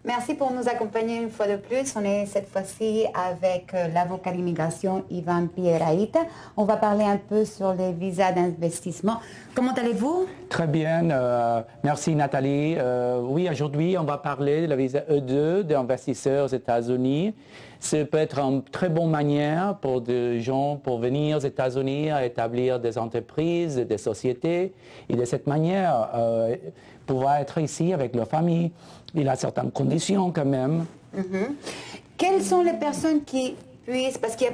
Merci pour nous accompagner une fois de plus. On est cette fois-ci avec l'avocat d'immigration Ivan Piedrahita. On va parler un peu sur les visas d'investissement. Comment allez-vous? Très bien, merci Nathalie. Oui, aujourd'hui, on va parler de la visa E2 d'investisseurs aux États-Unis. Ça peut être une très bonne manière pour des gens pour venir aux États-Unis à établir des entreprises, des sociétés. Et de cette manière, pouvoir être ici avec leur famille. Il y a certaines conditions quand même. Quelles sont les personnes qui puissent, parce qu'il y a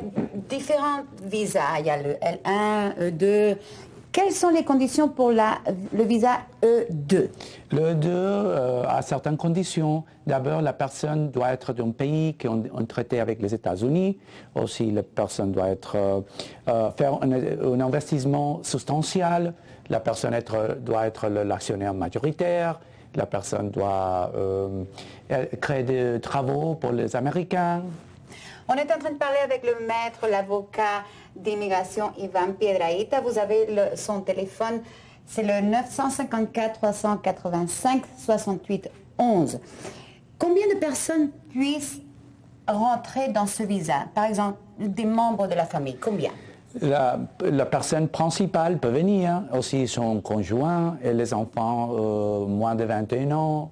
différents visas, il y a le L1, E2. Quelles sont les conditions pour le visa E2? Le E2 a certaines conditions. D'abord, la personne doit être d'un pays qui ont traité avec les États-Unis. Aussi, la personne doit faire un investissement substantiel. La personne doit être l'actionnaire majoritaire. La personne doit créer des travaux pour les Américains. On est en train de parler avec le maître, l'avocat d'immigration Ivan Piedrahita. Vous avez son téléphone, c'est le 954-385-68-11. Combien de personnes puissent rentrer dans ce visa? Par exemple, des membres de la famille, combien? La personne principale peut venir, aussi son conjoint et les enfants moins de 21 ans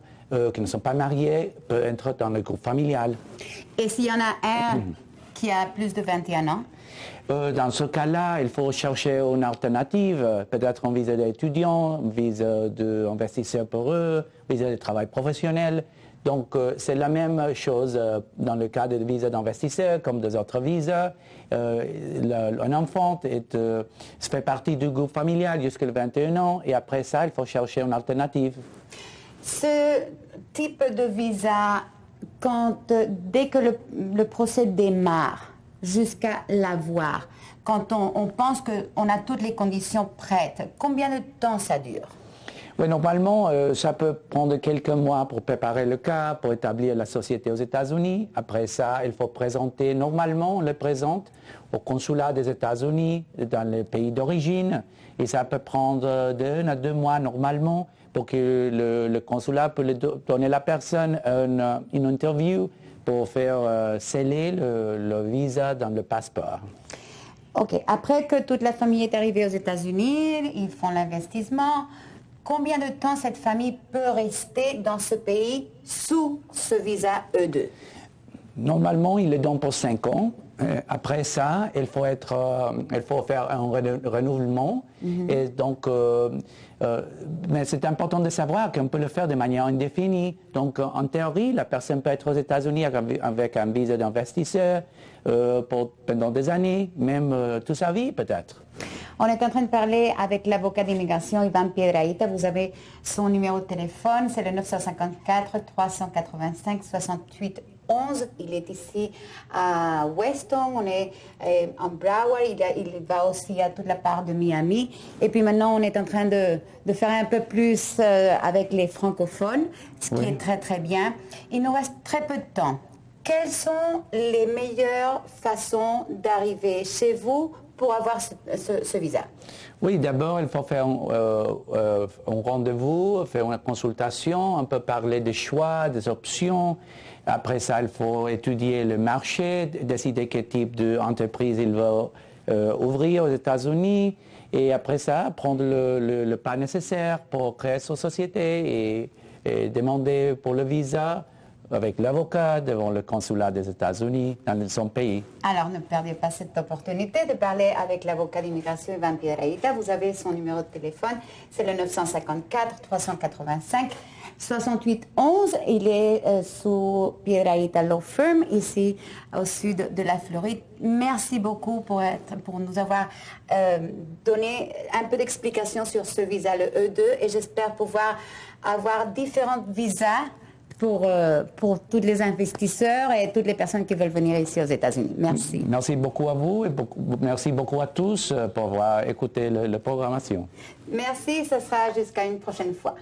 qui ne sont pas mariés peuvent être dans le groupe familial. Et s'il y en a un qui a plus de 21 ans? Dans ce cas-là, il faut chercher une alternative, peut-être un visa d'étudiant, un visa d'investisseur pour eux, un visa de travail professionnel. Donc, c'est la même chose dans le cas de visa d'investisseur comme des autres visas. Un enfant fait partie du groupe familial jusqu'à 21 ans et après ça, il faut chercher une alternative. Ce type de visa, dès que le procès démarre jusqu'à l'avoir, quand on pense qu'on a toutes les conditions prêtes, combien de temps ça dure? Oui, normalement, ça peut prendre quelques mois pour préparer le cas, pour établir la société aux États-Unis. Après ça, il faut présenter, normalement, on le présente au consulat des États-Unis dans le pays d'origine. Et ça peut prendre de 1 à 2 mois normalement pour que le consulat peut donner à la personne une interview pour faire sceller le visa dans le passeport. OK. Après que toute la famille est arrivée aux États-Unis, ils font l'investissement. Combien de temps cette famille peut rester dans ce pays sous ce visa E2? Normalement, il est donc pour 5 ans. Après ça, il faut faire un renouvellement. Et donc, mais c'est important de savoir qu'on peut le faire de manière indéfinie. Donc, en théorie, la personne peut être aux États-Unis avec un visa d'investisseur pendant des années, même toute sa vie peut-être. On est en train de parler avec l'avocat d'immigration Ivan Piedrahita. Vous avez son numéro de téléphone, c'est le 954-385-68-11. Il est ici à Weston, on est en Broward, il va aussi à toute la part de Miami. Et puis maintenant, on est en train de faire un peu plus avec les francophones, ce qui est très très bien. Il nous reste très peu de temps. Quelles sont les meilleures façons d'arriver chez vous pour avoir ce visa? Oui, d'abord, il faut faire un rendez-vous, faire une consultation, on peut parler des choix, des options. Après ça, il faut étudier le marché, décider quel type d'entreprise il va ouvrir aux États-Unis. Et après ça, prendre le pas nécessaire pour créer sa société et demander pour le visa avec l'avocat devant le consulat des États-Unis dans son pays. Alors, ne perdez pas cette opportunité de parler avec l'avocat d'immigration Ivan Piedrahita. Vous avez son numéro de téléphone, c'est le 954-385-68-11. Il est sous Piedrahita Law Firm, ici au sud de la Floride. Merci beaucoup pour nous avoir donné un peu d'explication sur ce visa, le E2, et j'espère pouvoir avoir différents visas pour tous les investisseurs et toutes les personnes qui veulent venir ici aux États-Unis. Merci. Merci beaucoup à vous et merci beaucoup à tous pour avoir écouté la programmation. Merci, ce sera jusqu'à une prochaine fois.